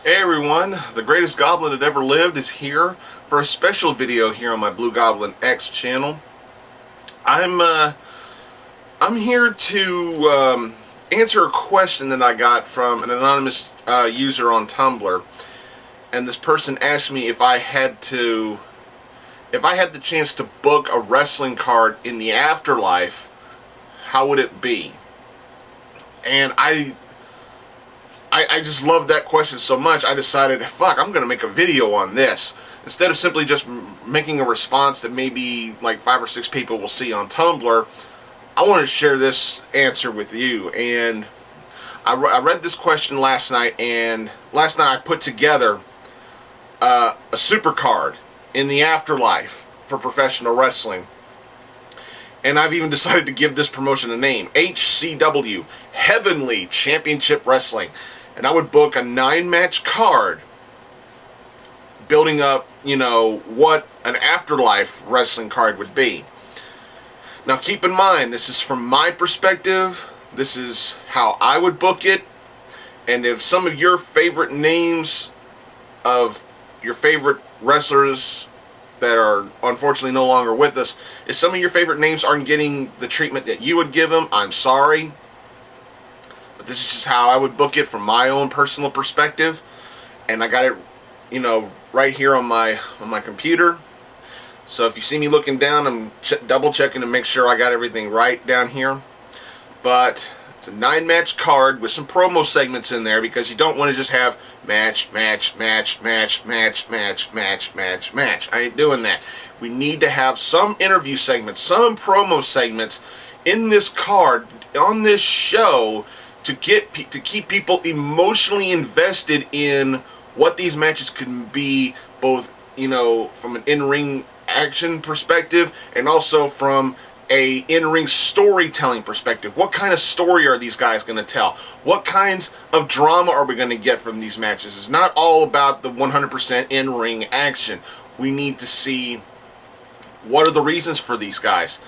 Hey everyone, the greatest goblin that ever lived is here for a special video here on my Blue Goblin X channel. I'm here to answer a question that I got from an anonymous user on Tumblr, and this person asked me if I had the chance to book a wrestling card in the afterlife, how would it be? And I just love that question so much, I decided, fuck, I'm going to make a video on this. Instead of simply just making a response that maybe like 5 or 6 people will see on Tumblr, I want to share this answer with you. And I read this question last night, and last night I put together a Supercard in the afterlife for professional wrestling. And I've even decided to give this promotion a name, HCW, Heavenly Championship Wrestling. And I would book a 9-match card building up, what an afterlife wrestling card would be. Now keep in mind, this is from my perspective. This is how I would book it. And if some of your favorite names of your favorite wrestlers that are unfortunately no longer with us, if some of your favorite names aren't getting the treatment that you would give them, I'm sorry. But this is just how I would book it from my own personal perspective. And I got it, right here on my computer. So if you see me looking down, I'm double checking to make sure I got everything right down here. But it's a 9-match card with some promo segments in there, because you don't want to just have match, match, match, match, match, match, match, match, match. I ain't doing that. We need to have some interview segments, some promo segments in this card, on this show, to keep people emotionally invested in what these matches can be, both, from an in-ring action perspective and also from a in-ring storytelling perspective. What kind of story are these guys going to tell? What kinds of drama are we going to get from these matches? It's not all about the 100% in-ring action. We need to see what are the reasons for these guys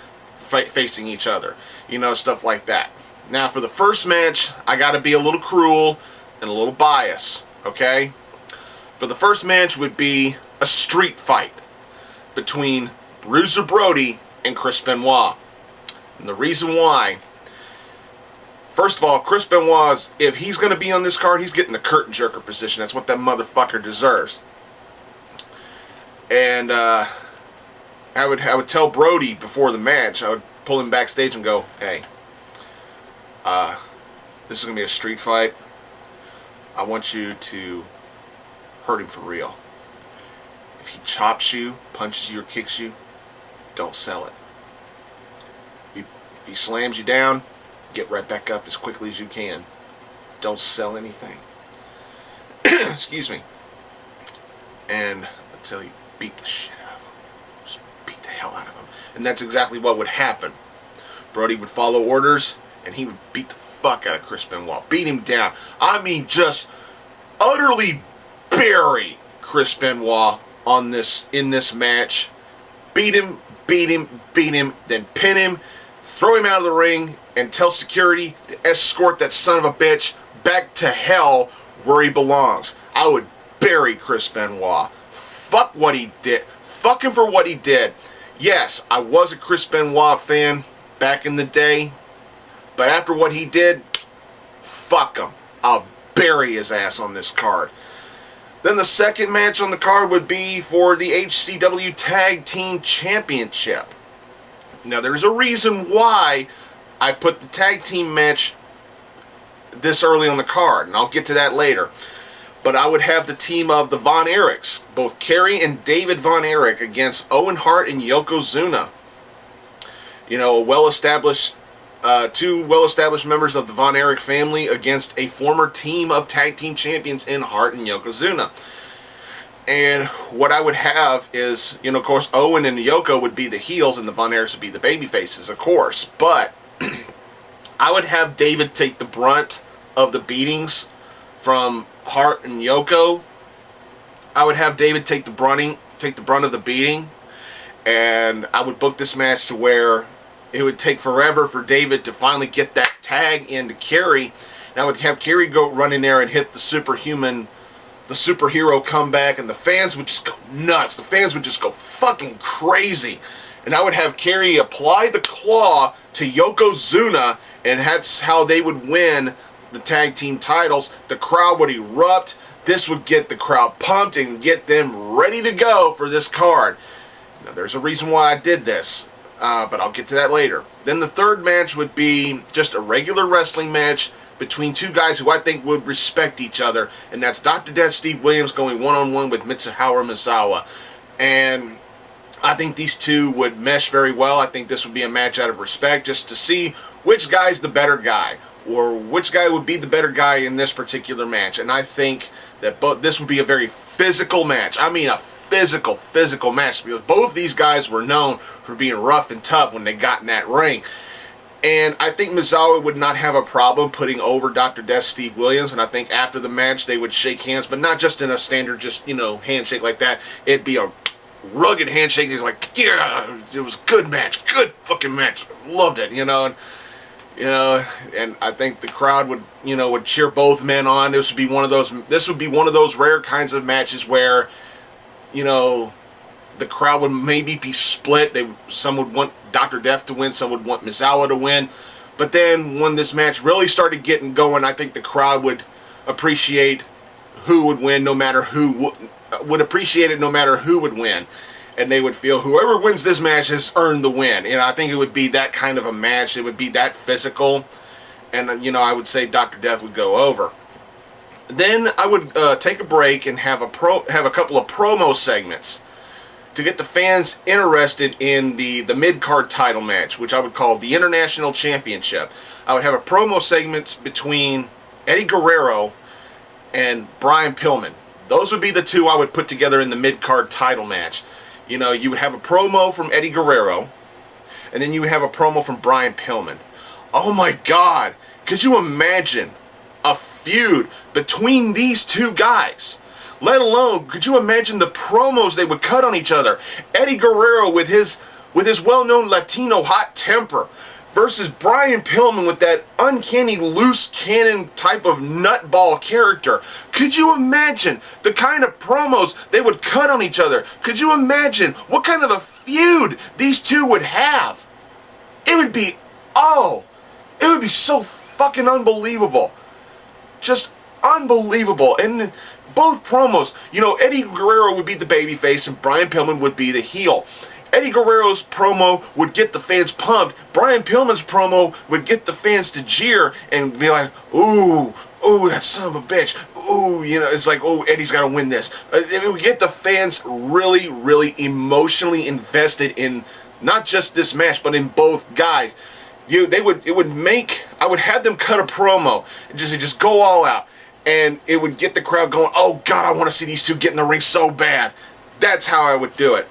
facing each other. Stuff like that. Now for the first match, I got to be a little cruel and a little biased, okay? For the first match would be a street fight between Bruiser Brody and Chris Benoit. And the reason why, first of all, Chris Benoit, if he's going to be on this card, he's getting the curtain jerker position. That's what that motherfucker deserves. And I would tell Brody before the match, I would pull him backstage and go, hey, this is going to be a street fight. I want you to hurt him for real. If he chops you, punches you, or kicks you, don't sell it. If he slams you down, get right back up as quickly as you can. Don't sell anything. Excuse me. And until you beat the shit out of him. Just beat the hell out of him. And that's exactly what would happen. Brody would follow orders, and he would beat the fuck out of Chris Benoit. Beat him down. I mean, just utterly bury Chris Benoit in this match. Beat him, then pin him, throw him out of the ring, and tell security to escort that son of a bitch back to hell where he belongs. I would bury Chris Benoit. Fuck what he did. Fuck him for what he did. Yes, I was a Chris Benoit fan back in the day, but after what he did, fuck him. I'll bury his ass on this card. Then the second match on the card would be for the HCW Tag Team Championship. Now, there's a reason why I put the tag team match this early on the card, and I'll get to that later. But I would have the team of the Von Erichs, both Kerry and David Von Erich, against Owen, Hart, and Yokozuna. Two well-established members of the Von Erich family against a former team of tag team champions in Hart and Yokozuna. And what I would have is, of course, Owen and Yoko would be the heels and the Von Erichs would be the baby faces, of course. But I would have David take the brunt of the beatings from Hart and Yoko. I would have David take the brunt of the beating. And I would book this match to where it would take forever for David to finally get that tag into Kerry. And I would have Kerry go run in there and hit the the superhero comeback, and the fans would just go nuts. The fans would just go fucking crazy. And I would have Kerry apply the claw to Yokozuna, and that's how they would win the tag team titles. The crowd would erupt. This would get the crowd pumped and get them ready to go for this card. Now, there's a reason why I did this, but I'll get to that later. Then the third match would be just a regular wrestling match between two guys who I think would respect each other, and that's Dr. Death Steve Williams going one-on-one with Mitsuharu Misawa. And I think these two would mesh very well. I think this would be a match out of respect, just to see which guy's the better guy, or which guy would be the better guy in this particular match. And I think that this would be a very physical match. I mean a physical match, because both these guys were known for being rough and tough when they got in that ring. And I think Misawa would not have a problem putting over Dr. Death Steve Williams, and I think after the match they would shake hands, but not just in a standard, just, you know, handshake like that. It'd be a rugged handshake. He's like, yeah, it was a good match, good fucking match, loved it, you know. And I think the crowd would cheer both men on. This would be one of those rare kinds of matches where, you know, the crowd would maybe be split. Some would want Dr. Death to win, some would want Misawa to win. But then when this match really started getting going, I think the crowd would appreciate who would win, no matter who would appreciate it, no matter who would win. And they would feel whoever wins this match has earned the win. And I think it would be that kind of a match. It would be that physical. And, you know, I would say Dr. Death would go over. Then I would take a break and have a couple of promo segments to get the fans interested in the mid-card title match, which I would call the International Championship. I would have a promo segment between Eddie Guerrero and Brian Pillman. Those would be the two I would put together in the mid-card title match. You know, you would have a promo from Eddie Guerrero, and then you would have a promo from Brian Pillman. Oh my God! Could you imagine a feud between these two guys? Let alone, could you imagine the promos they would cut on each other? Eddie Guerrero with his well-known Latino hot temper versus Brian Pillman with that uncanny loose cannon type of nutball character. Could you imagine the kind of promos they would cut on each other? Could you imagine what kind of a feud these two would have? It would be so fucking unbelievable. Just unbelievable. And both promos, you know, Eddie Guerrero would be the babyface and Brian Pillman would be the heel. Eddie Guerrero's promo would get the fans pumped. Brian Pillman's promo would get the fans to jeer and be like, ooh, that son of a bitch. Ooh, you know, it's like, oh, Eddie's got to win this. It would get the fans really, really emotionally invested in not just this match, but in both guys. I would have them cut a promo and just go all out. And it would get the crowd going, oh God, I want to see these two get in the ring so bad. That's how I would do it.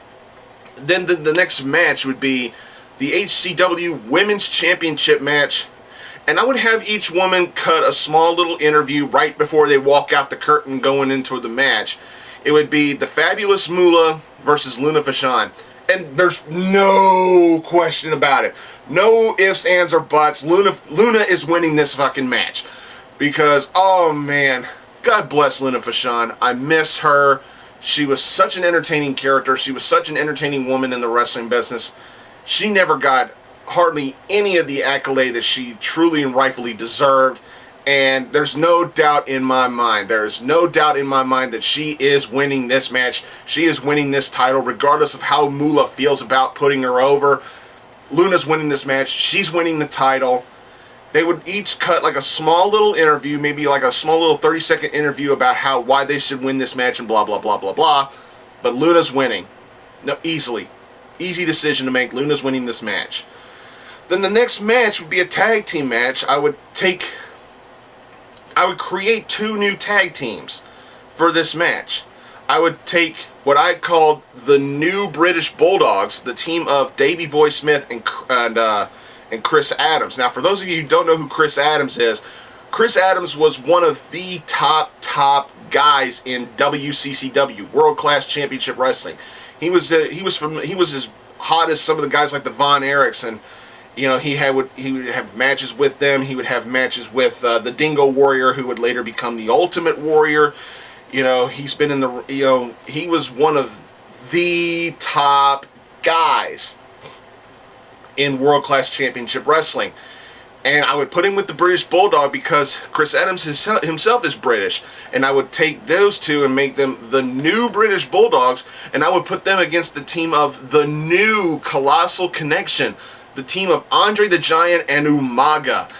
Then the next match would be the HCW Women's Championship match. And I would have each woman cut a small little interview right before they walk out the curtain going into the match. It would be the fabulous Moolah versus Luna Vachon. And there's no question about it. No ifs, ands, or buts. Luna is winning this fucking match. Because, oh man, God bless Luna Vachon. I miss her. She was such an entertaining character. She was such an entertaining woman in the wrestling business. She never got hardly any of the accolade that she truly and rightfully deserved. And there's no doubt in my mind. There's no doubt in my mind that she is winning this match. She is winning this title, regardless of how Moolah feels about putting her over. Luna's winning this match. She's winning the title. They would each cut like a small little interview, maybe like a small little 30-second interview about why they should win this match and blah, blah, blah, blah, blah. But Luna's winning. No, easily. Easy decision to make. Luna's winning this match. Then the next match would be a tag team match. I would create 2 new tag teams for this match. I would take what I called the new British Bulldogs, the team of Davey Boy Smith and Chris Adams. Now, for those of you who don't know who Chris Adams is, Chris Adams was one of the top guys in WCCW, World Class Championship Wrestling. He was as hot as some of the guys like the Von Erichs, and you know, he would have matches with them. He would have matches with the Dingo Warrior, who would later become the Ultimate Warrior. You know, he's been in the, you know, he was one of the top guys in World Class Championship Wrestling. And I would put him with the British Bulldog because Chris Adams himself is British. And I would take those two and make them the new British Bulldogs. And I would put them against the team of the new Colossal Connection. The team of Andre the Giant and Umaga.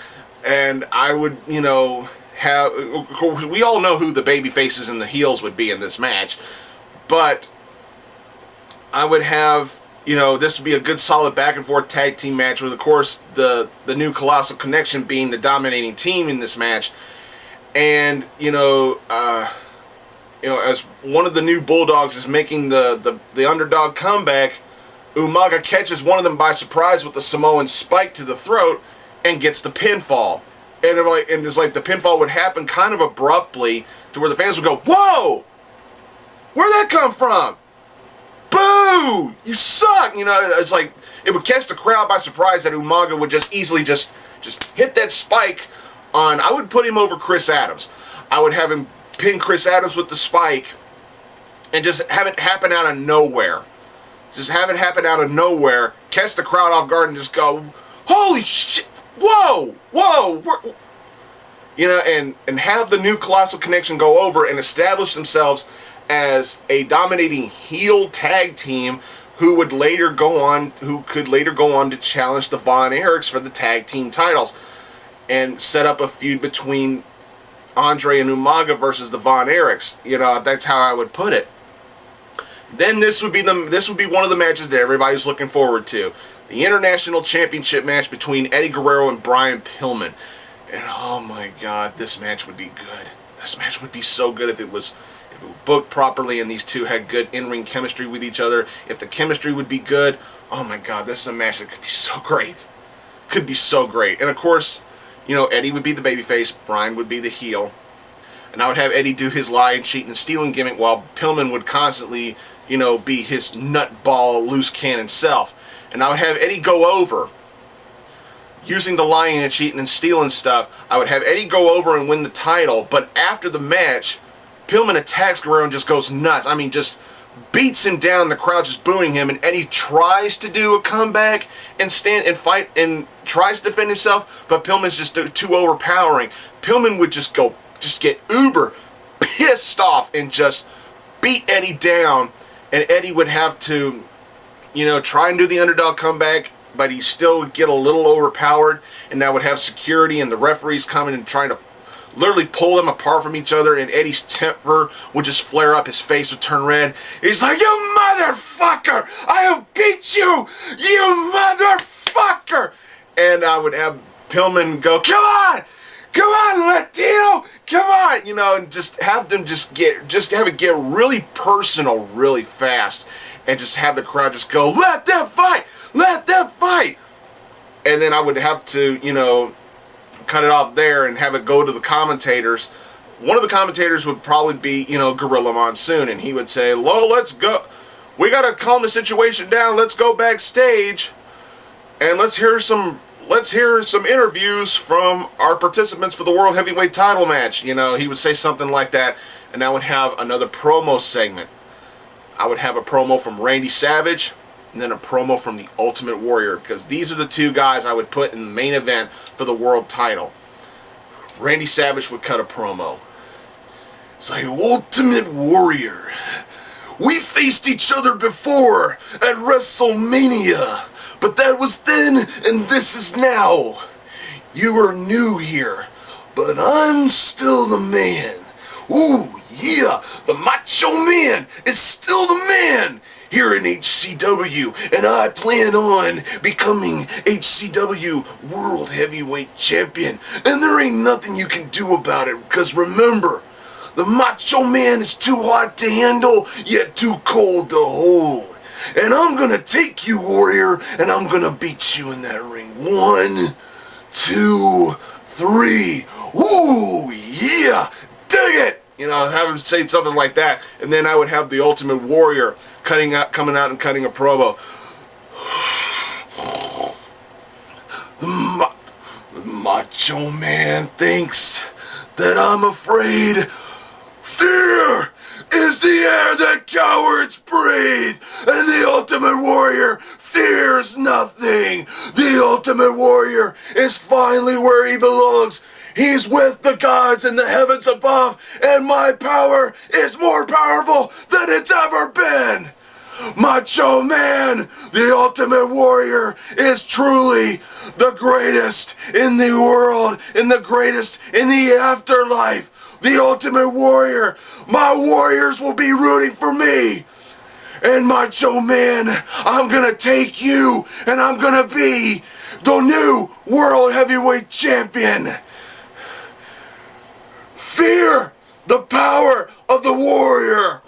And I would, you know, have... Of course, we all know who the baby faces and the heels would be in this match. But I would have... You know, this would be a good solid back and forth tag team match with, of course, the new Colossal Connection being the dominating team in this match. And, you know, as one of the new Bulldogs is making the underdog comeback, Umaga catches one of them by surprise with the Samoan spike to the throat and gets the pinfall. And it's like the pinfall would happen kind of abruptly to where the fans would go, "Whoa! Where'd that come from? Boo! You suck!" You know, it's like it would catch the crowd by surprise that Umaga would just easily just hit that spike on. I would put him over Chris Adams. I would have him pin Chris Adams with the spike and just have it happen out of nowhere. Just have it happen out of nowhere, catch the crowd off guard and just go, "Holy shit! Whoa! Whoa!" You know, and have the new Colossal Connection go over and establish themselves as a dominating heel tag team who could later go on to challenge the Von Erichs for the tag team titles and set up a feud between Andre and Umaga versus the Von Erichs. You know, that's how I would put it. Then this would be one of the matches that everybody's looking forward to. The International Championship match between Eddie Guerrero and Brian Pillman. And oh my God, this match would be good. This match would be so good if it was booked properly and these two had good in-ring chemistry with each other. If the chemistry would be good, oh my God, this is a match that could be so great. Could be so great. And of course, you know, Eddie would be the babyface, Brian would be the heel. And I would have Eddie do his lying, cheating, and stealing gimmick while Pillman would constantly, you know, be his nutball, loose cannon self. And I would have Eddie go over using the lying and cheating and stealing stuff. I would have Eddie go over and win the title, but after the match, Pillman attacks Guerrero and just goes nuts. I mean, just beats him down. The crowd just booing him, and Eddie tries to do a comeback and stand and fight and tries to defend himself, but Pillman's just too overpowering. Pillman would just get uber pissed off and just beat Eddie down, and Eddie would have to, you know, try and do the underdog comeback, but he still would get a little overpowered, and that would have security and the referees coming and trying to literally pull them apart from each other, and Eddie's temper would just flare up, his face would turn red. He's like, "You motherfucker! I have beat you! You motherfucker!" And I would have Pillman go, "Come on! Come on, Latino! Come on!" You know, and just have them just have it get really personal really fast, and just have the crowd just go, "Let them fight! Let them fight!" And then I would have to, you know, cut it off there and have it go to the commentators. One of the commentators would probably be, you know, Gorilla Monsoon, and he would say, "Lo, let's go. We gotta calm the situation down. Let's go backstage and let's hear some interviews from our participants for the World Heavyweight Title match." You know, he would say something like that, and I would have another promo segment. I would have a promo from Randy Savage, and then a promo from the Ultimate Warrior, because these are the two guys I would put in the main event for the world title. Randy Savage would cut a promo. It's like, "Ultimate Warrior, we faced each other before at WrestleMania, but that was then and this is now. You are new here, but I'm still the man. Ooh, yeah, the Macho Man is still the man here in HCW, and I plan on becoming HCW World Heavyweight Champion, and there ain't nothing you can do about it, because remember, the Macho Man is too hot to handle, yet too cold to hold. And I'm gonna take you, Warrior, and I'm gonna beat you in that ring. 1, 2, 3. Ooh, yeah, dig it!" You know, have him say something like that, and then I would have the Ultimate Warrior coming out and cutting a promo. The Macho Man thinks that I'm afraid Fear is the air that cowards breathe, and the Ultimate Warrior fears nothing. The Ultimate Warrior is finally where he belongs. He's with the gods in the heavens above, and my power is more powerful than it's ever been. Macho Man, the Ultimate Warrior, is truly the greatest in the world, and the greatest in the afterlife. The Ultimate Warrior, my warriors will be rooting for me. And Macho Man, I'm gonna take you, and I'm gonna be the new World Heavyweight Champion. Fear the power of the warrior.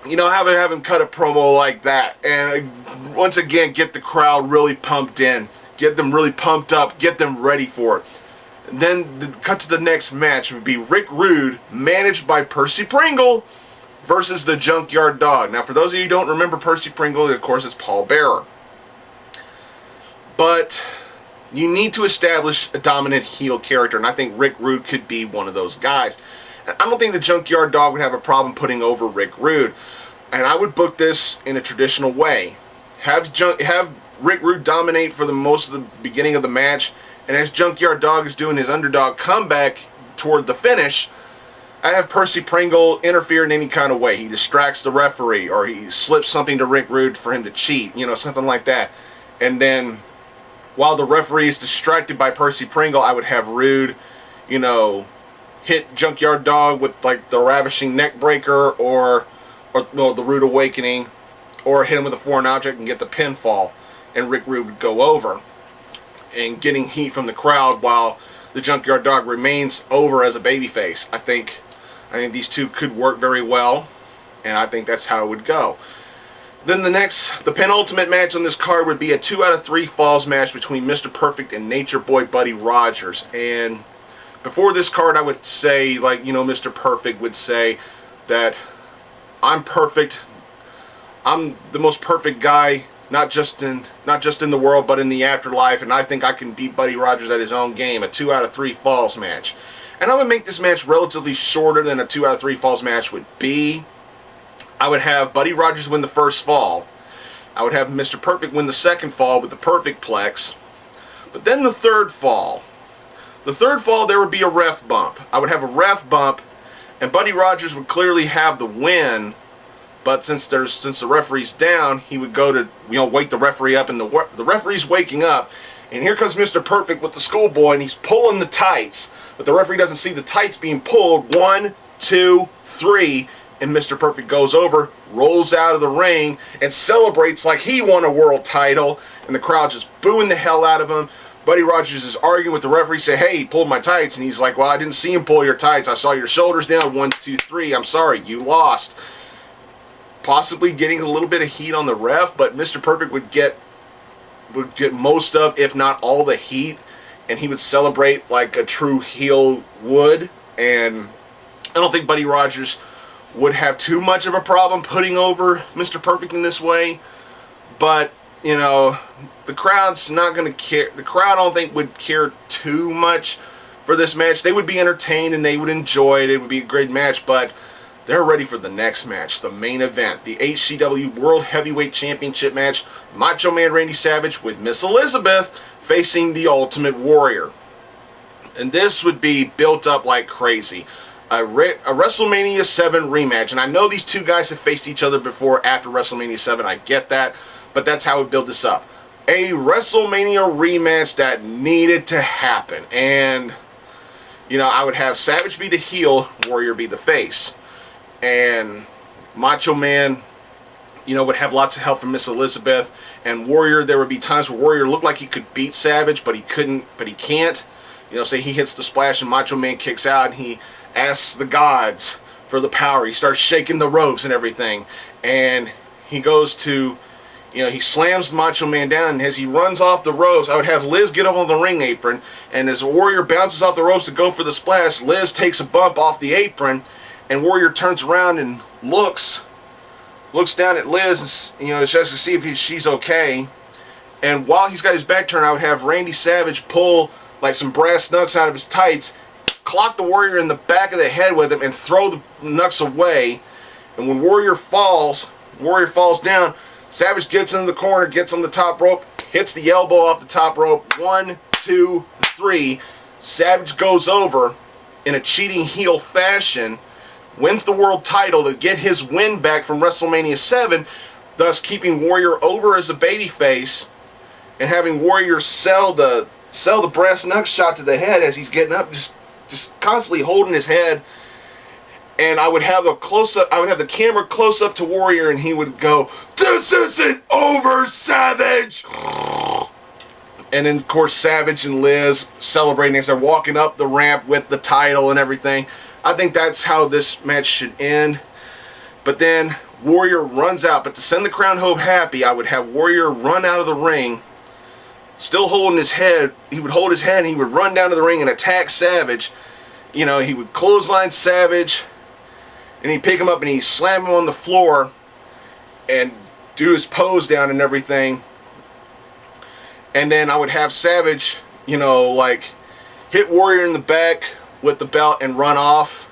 You know, have him cut a promo like that, and once again get the crowd really pumped in, get them really pumped up, get them ready for it. And then cut to the next match. It would be Rick Rude, managed by Percy Pringle, versus the Junkyard Dog. Now, for those of you who don't remember Percy Pringle, of course, it's Paul Bearer. But you need to establish a dominant heel character, and I think Rick Rude could be one of those guys. I don't think the Junkyard Dog would have a problem putting over Rick Rude. And I would book this in a traditional way. Have Rick Rude dominate for the most of the beginning of the match, and as Junkyard Dog is doing his underdog comeback toward the finish, I have Percy Pringle interfere in any kind of way. He distracts the referee, or he slips something to Rick Rude for him to cheat, you know, something like that. And then, while the referee is distracted by Percy Pringle, I would have Rude, you know, hit Junkyard Dog with like the Ravishing Neck Breaker, or no, the Rude Awakening, or hit him with a foreign object and get the pinfall, and Rick Rude would go over, and getting heat from the crowd while the Junkyard Dog remains over as a babyface. I think these two could work very well, and I think that's how it would go. Then the penultimate match on this card would be a 2 out of 3 falls match between Mr. Perfect and Nature Boy Buddy Rogers. And before this card, I would say, like, you know, Mr. Perfect would say that I'm perfect. I'm the most perfect guy, not just in the world, but in the afterlife, and I think I can beat Buddy Rogers at his own game. A 2 out of 3 falls match. And I would make this match relatively shorter than a 2 out of 3 falls match would be. I would have Buddy Rogers win the first fall. I would have Mr. Perfect win the second fall with the Perfect Plex. But then the third fall. The third fall, there would be a ref bump. I would have a ref bump, and Buddy Rogers would clearly have the win. But since the referee's down, he would go to, you know, wake the referee up, and the referee's waking up, and here comes Mr. Perfect with the schoolboy, and he's pulling the tights, but the referee doesn't see the tights being pulled. 1, 2, 3, and Mr. Perfect goes over, rolls out of the ring, and celebrates like he won a world title, and the crowd just booing the hell out of him. Buddy Rogers is arguing with the referee, say, hey, he pulled my tights, and he's like, well, I didn't see him pull your tights. I saw your shoulders down. 1, 2, 3. I'm sorry, you lost. Possibly getting a little bit of heat on the ref, but Mr. Perfect would get most of, if not all, the heat, and he would celebrate like a true heel would. And I don't think Buddy Rogers would have too much of a problem putting over Mr. Perfect in this way, but you know, the crowd's not going to care. The crowd, I don't think, would care too much for this match. They would be entertained and they would enjoy it. It would be a great match, but they're ready for the next match, the main event, the HCW World Heavyweight Championship match. Macho Man Randy Savage with Miss Elizabeth facing the Ultimate Warrior. And this would be built up like crazy. A WrestleMania 7 rematch. And I know these two guys have faced each other before after WrestleMania 7. I get that. But that's how we build this up. A WrestleMania rematch that needed to happen. And, you know, I would have Savage be the heel, Warrior be the face. And Macho Man, you know, would have lots of help from Miss Elizabeth. And Warrior, there would be times where Warrior looked like he could beat Savage, but he couldn't, but he can't. You know, say he hits the splash and Macho Man kicks out and he asks the gods for the power. He starts shaking the ropes and everything. And he goes to, you know, he slams Macho Man down, and as he runs off the ropes, I would have Liz get up on the ring apron, and as Warrior bounces off the ropes to go for the splash, Liz takes a bump off the apron, and Warrior turns around and looks down at Liz, and, you know, just to see if she's okay. And while he's got his back turned, I would have Randy Savage pull like some brass knucks out of his tights clock the Warrior in the back of the head with him and throw the knucks away. And when Warrior falls down, Savage gets into the corner, gets on the top rope, hits the elbow off the top rope. 1, 2, 3. Savage goes over in a cheating heel fashion, wins the world title to get his win back from WrestleMania 7, thus keeping Warrior over as a babyface and having Warrior sell the brass knuck shot to the head as he's getting up, just constantly holding his head. And I would have the camera close up to Warrior, and he would go, "This isn't over, Savage!" And then, of course, Savage and Liz celebrating as they're walking up the ramp with the title and everything. I think that's how this match should end. But then Warrior runs out. But to send the crowd home happy, I would have Warrior run out of the ring, still holding his head. He would hold his head, and he would run down to the ring and attack Savage. You know, he would clothesline Savage, and he'd pick him up and he'd slam him on the floor and do his pose down and everything. And then I would have Savage, you know, like, hit Warrior in the back with the belt and run off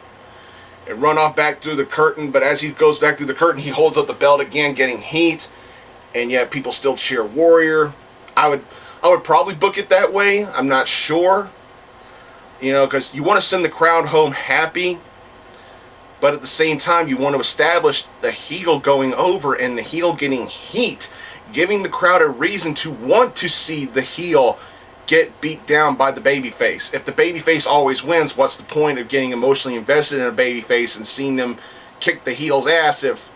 back through the curtain. But as he goes back through the curtain, he holds up the belt again, getting heat, and yet people still cheer Warrior. I would probably book it that way. I'm not sure, you know, because you want to send the crowd home happy, but at the same time you want to establish the heel going over and the heel getting heat, giving the crowd a reason to want to see the heel get beat down by the babyface. If the babyface always wins, what's the point of getting emotionally invested in a babyface and seeing them kick the heel's ass if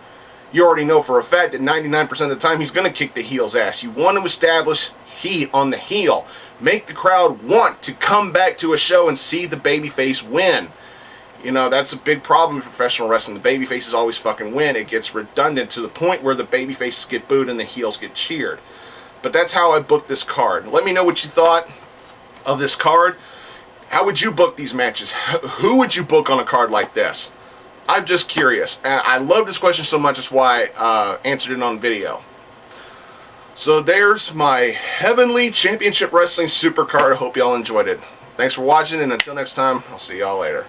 you already know for a fact that 99% of the time he's going to kick the heel's ass? You want to establish heat on the heel. Make the crowd want to come back to a show and see the babyface win. You know, that's a big problem in professional wrestling. The babyfaces always fucking win. It gets redundant to the point where the babyfaces get booed and the heels get cheered. But that's how I booked this card. Let me know what you thought of this card. How would you book these matches? Who would you book on a card like this? I'm just curious. And I love this question so much, that's why I answered it on video. So there's my Heavenly Championship Wrestling Supercard. I hope y'all enjoyed it. Thanks for watching, and until next time, I'll see y'all later.